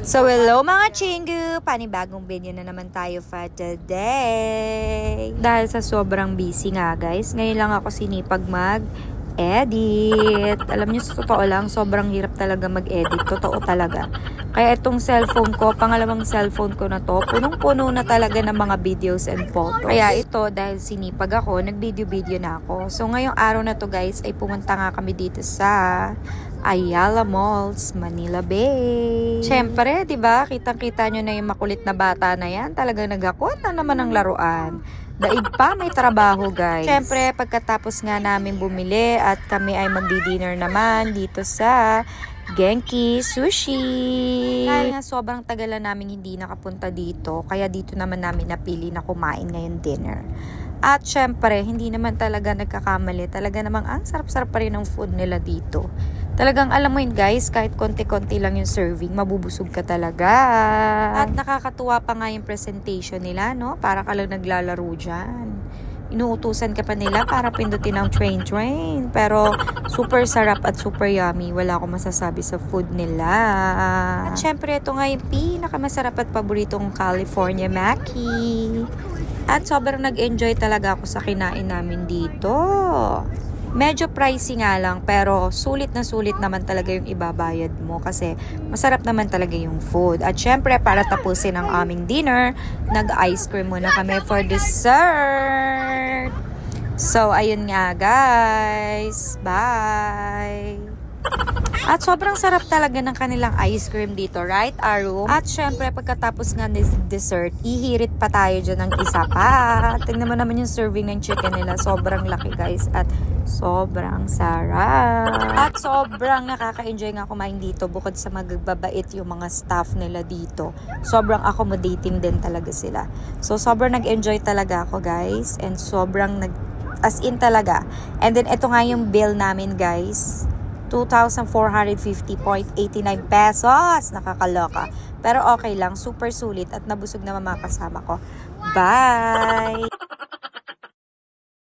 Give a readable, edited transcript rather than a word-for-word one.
So, hello mga chingu! Panibagong video na naman tayo for today. Dahil sa sobrang busy nga guys, ngayon lang ako sinipag mag-edit. Alam niyo, sa totoo lang, sobrang hirap talaga mag-edit. Totoo talaga. Kaya itong cellphone ko, pangalawang cellphone ko na to, punong-puno na talaga ng mga videos and photos. Kaya ito, dahil sinipag ako, nag-video-video na ako. So, ngayong araw na to guys, ay pumunta nga kami dito sa Ayala Malls, Manila Bay. Siyempre, di ba? Kitang-kita nyo na yung makulit na bata na yan. Talagang naghakuan na naman ng laruan. Daig pa, may trabaho guys. Siyempre, pagkatapos nga namin bumili at kami ay magdi-dinner naman dito sa Genki Sushi. Dahil nga sobrang tagal na namin hindi nakapunta dito, kaya dito naman namin napili na kumain ngayon dinner. At syempre, hindi naman talaga nagkakamali. Talaga namang ang sarap-sarap pa rin ng food nila dito. Talagang alam mo yun guys, kahit konti-konti lang yung serving, mabubusog ka talaga. At nakakatuwa pa nga yung presentation nila, no? Para ka lang naglalaro dyan. Inuutusan ka pa nila para pindutin ang train. Pero super sarap at super yummy. Wala akong masasabi sa food nila. At syempre, ito nga yung pinakamasarap at paboritong California Maki. At sobrang nag-enjoy talaga ako sa kinain namin dito. Medyo pricey nga lang, pero sulit na sulit naman talaga yung ibabayad mo kasi masarap naman talaga yung food. At syempre, para tapusin ang aming dinner, nag-ice cream muna kami for dessert. So, ayun nga guys. Bye! At sobrang sarap talaga ng kanilang ice cream dito, right, Aru? At syempre, pagkatapos nga ng dessert, ihirit pa tayo dyan ng isa pa. Tingnan mo naman yung serving ng chicken nila. Sobrang laki, guys. At sobrang sarap. At sobrang nakaka-enjoy nga kumain dito. Bukod sa magbabait yung mga staff nila dito, sobrang accommodating din talaga sila. So, sobrang nag-enjoy talaga ako, guys. And sobrang as in talaga. And then, ito nga yung bill namin, guys. 2,450.89 pesos. Nakakaloka. Pero okay lang. Super sulit at nabusog naman mga kasama ko. Bye!